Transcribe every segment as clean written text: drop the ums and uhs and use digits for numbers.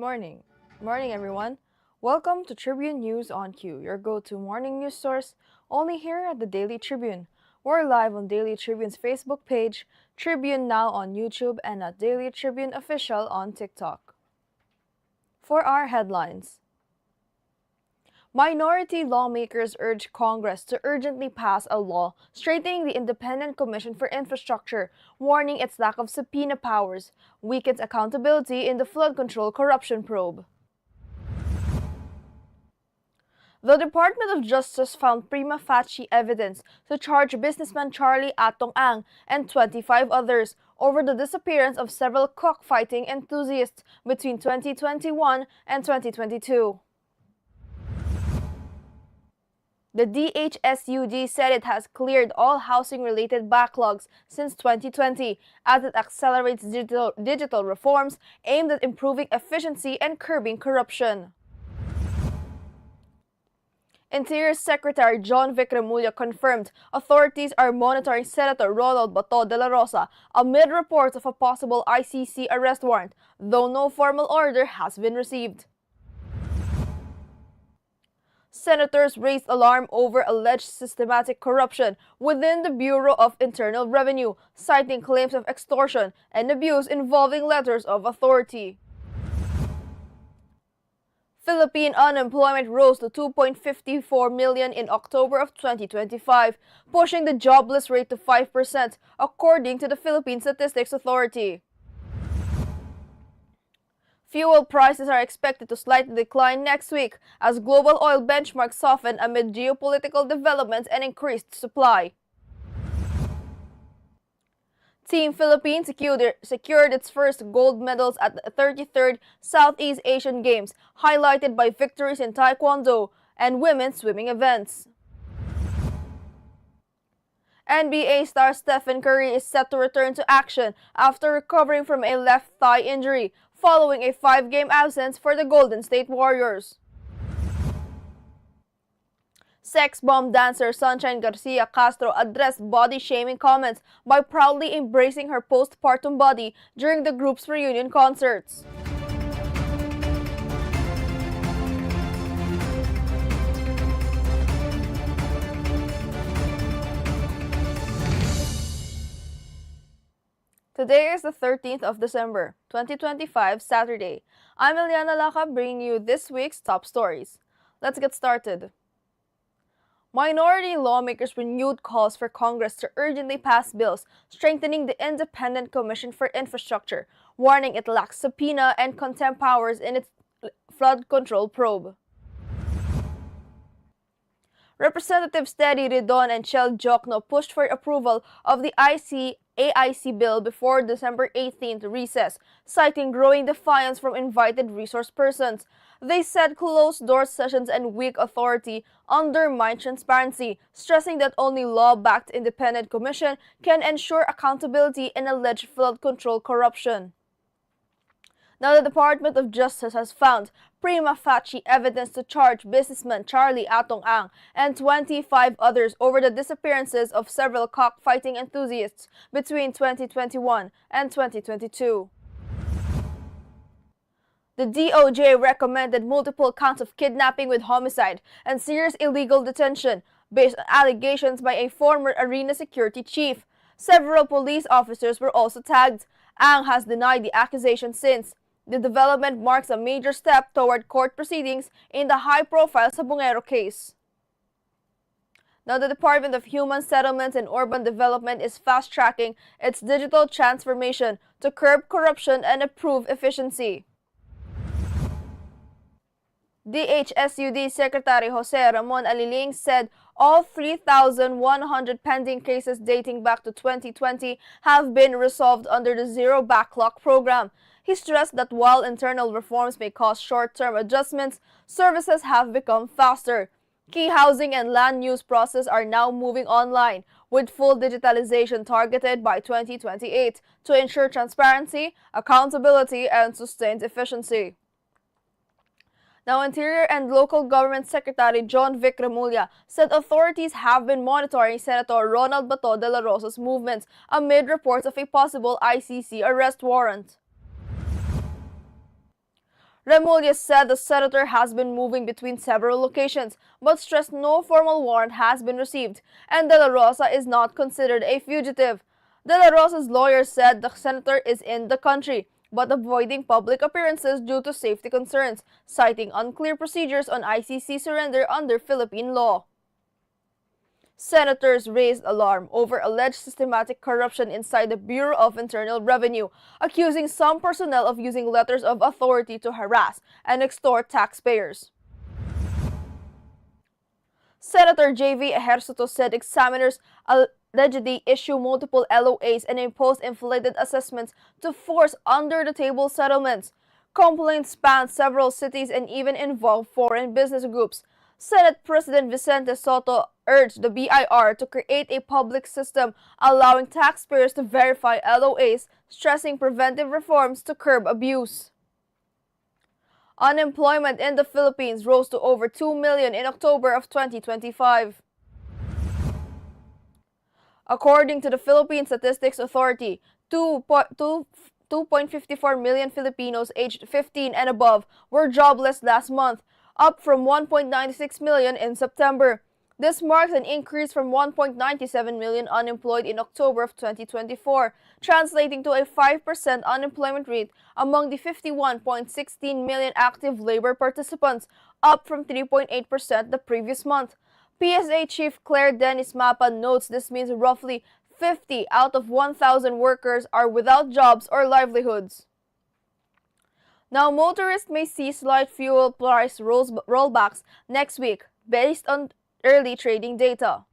morning. Good morning, everyone. Welcome to Tribune News on Cue, your go-to morning news source, only here at the Daily Tribune. We're live on Daily Tribune's Facebook page, Tribune Now on YouTube, and at Daily Tribune Official on TikTok. For our headlines, minority lawmakers urge Congress to urgently pass a law strengthening the Independent Commission for Infrastructure, warning its lack of subpoena powers weakens accountability in the flood control corruption probe. The Department of Justice found prima facie evidence to charge businessman Charlie Atong Ang and 25 others over the disappearance of several cockfighting enthusiasts between 2021 and 2022. The DHSUD said it has cleared all housing-related backlogs since 2020 as it accelerates digital reforms aimed at improving efficiency and curbing corruption. Interior Secretary John Vic Remulla confirmed authorities are monitoring Senator Ronald Bato de la Rosa amid reports of a possible ICC arrest warrant, though no formal order has been received. Senators raised alarm over alleged systematic corruption within the Bureau of Internal Revenue, citing claims of extortion and abuse involving letters of authority. Philippine unemployment rose to 2.54 million in October of 2025, pushing the jobless rate to 5%, according to the Philippine Statistics Authority. Fuel prices are expected to slightly decline next week as global oil benchmarks soften amid geopolitical developments and increased supply. Team Philippines secured its first gold medals at the 33rd Southeast Asian Games, highlighted by victories in Taekwondo and women's swimming events. NBA star Stephen Curry is set to return to action after recovering from a left thigh injury following a 5-game absence for the Golden State Warriors. Sex bomb dancer Sunshine Garcia Castro addressed body-shaming comments by proudly embracing her postpartum body during the group's reunion concerts. Today is the 13th of December, 2025, Saturday. I'm Eliana Lacap bringing you this week's top stories. Let's get started. Minority lawmakers renewed calls for Congress to urgently pass bills strengthening the Independent Commission for Infrastructure, warning it lacks subpoena and contempt powers in its flood control probe. Representatives Teddy Ridon and Chel Jokno pushed for approval of the AIC bill before December 18th recess, citing growing defiance from invited resource persons. They said closed-door sessions and weak authority undermine transparency, stressing that only law-backed independent commission can ensure accountability in alleged flood control corruption. Now, the Department of Justice has found prima facie evidence to charge businessman Charlie Atong Ang and 25 others over the disappearances of several cockfighting enthusiasts between 2021 and 2022. The DOJ recommended multiple counts of kidnapping with homicide and serious illegal detention based on allegations by a former arena security chief. Several police officers were also tagged. Ang has denied the accusation since. The development marks a major step toward court proceedings in the high-profile Sabongero case. Now, the Department of Human Settlements and Urban Development is fast-tracking its digital transformation to curb corruption and improve efficiency. DHSUD Secretary Jose Ramon Aliling said all 3,100 pending cases dating back to 2020 have been resolved under the Zero Backlog program. He stressed that while internal reforms may cause short-term adjustments, services have become faster. Key housing and land use processes are now moving online, with full digitalization targeted by 2028 to ensure transparency, accountability, and sustained efficiency. Now, Interior and Local Government Secretary John Vic Remulla said authorities have been monitoring Senator Ronald Bato de la Rosa's movements amid reports of a possible ICC arrest warrant. Remulla said the senator has been moving between several locations, but stressed no formal warrant has been received, and De La Rosa is not considered a fugitive. De La Rosa's lawyer said the senator is in the country, but avoiding public appearances due to safety concerns, citing unclear procedures on ICC surrender under Philippine law. Senators raised alarm over alleged systematic corruption inside the Bureau of Internal Revenue, accusing some personnel of using letters of authority to harass and extort taxpayers. Senator J.V. Ejercito said examiners allegedly issue multiple LOAs and impose inflated assessments to force under-the-table settlements. Complaints span several cities and even involve foreign business groups. Senate President Vicente Soto urged the BIR to create a public system allowing taxpayers to verify LOAs, stressing preventive reforms to curb abuse. Unemployment in the Philippines rose to over 2 million in October of 2025. According to the Philippine Statistics Authority, 2.54 million Filipinos aged 15 and above were jobless last month, up from 1.96 million in September. This marks an increase from 1.97 million unemployed in October of 2024, translating to a 5% unemployment rate among the 51.16 million active labor participants, up from 3.8% the previous month. PSA Chief Claire Dennis Mapa notes this means roughly 50 out of 1,000 workers are without jobs or livelihoods. Now, motorists may see slight fuel price rollbacks next week based on early trading data.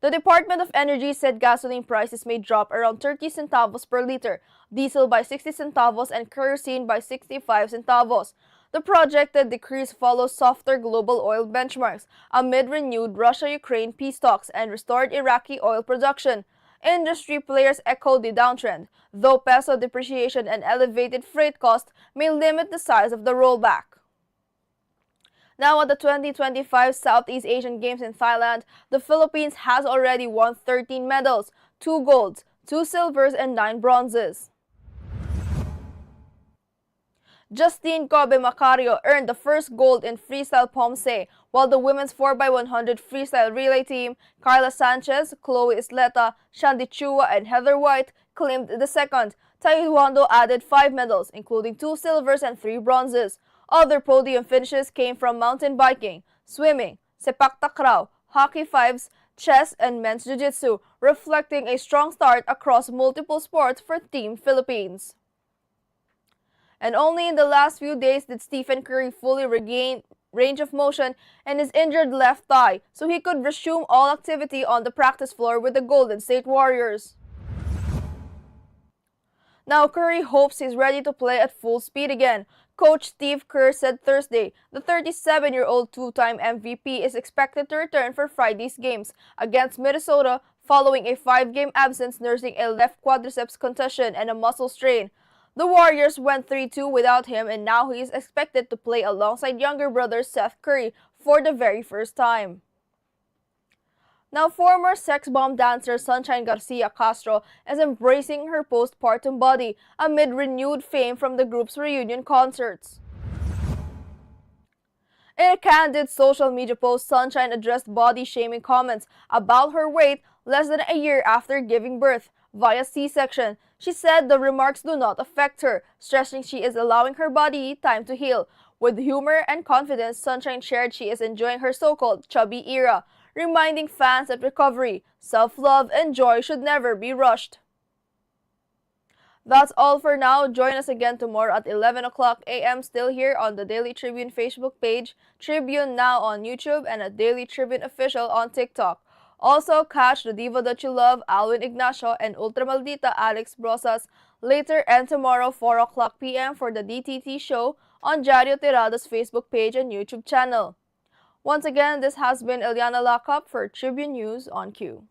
The Department of Energy said gasoline prices may drop around 30 centavos per liter, diesel by 60 centavos, and kerosene by 65 centavos. The projected decrease follows softer global oil benchmarks amid renewed Russia-Ukraine peace talks and restored Iraqi oil production. Industry players echoed the downtrend, though peso depreciation and elevated freight costs may limit the size of the rollback. Now at the 2025 Southeast Asian Games in Thailand, the Philippines has already won 13 medals, 2 golds, 2 silvers, and 9 bronzes. Justine Kobe Macario earned the first gold in freestyle pomse, while the women's 4x100 freestyle relay team, Carla Sanchez, Chloe Isleta, Shandy Chua, and Heather White, claimed the second. Taekwondo added 5 medals, including 2 silvers and 3 bronzes. Other podium finishes came from mountain biking, swimming, sepak takraw, hockey fives, chess, and men's jiu-jitsu, reflecting a strong start across multiple sports for Team Philippines. And only in the last few days did Stephen Curry fully regain range of motion in his injured left thigh, so he could resume all activity on the practice floor with the Golden State Warriors. Now Curry hopes he's ready to play at full speed again. Coach Steve Kerr said Thursday the 37-year-old two-time MVP is expected to return for Friday's games against Minnesota following a 5-game absence nursing a left quadriceps contusion and a muscle strain. The Warriors went 3-2 without him, and now he is expected to play alongside younger brother Seth Curry for the very first time. Now, former sex bomb dancer Sunshine Garcia Castro is embracing her postpartum body amid renewed fame from the group's reunion concerts. In a candid social media post, Sunshine addressed body-shaming comments about her weight less than a year after giving birth via C-section. She said the remarks do not affect her, stressing she is allowing her body time to heal. With humor and confidence, Sunshine shared she is enjoying her so-called chubby era, reminding fans that recovery, self-love, and joy should never be rushed. That's all for now. Join us again tomorrow at 11 o'clock a.m. still here on the Daily Tribune Facebook page, Tribune Now on YouTube, and at Daily Tribune Official on TikTok. Also, catch the diva that you love, Alwin Ignacio, and Ultra Maldita Alex Brosas later and tomorrow 4 o'clock p.m. for the DTT show on Jario Tirada's Facebook page and YouTube channel. Once again, this has been Eliana Lacap for Tribune News on Q.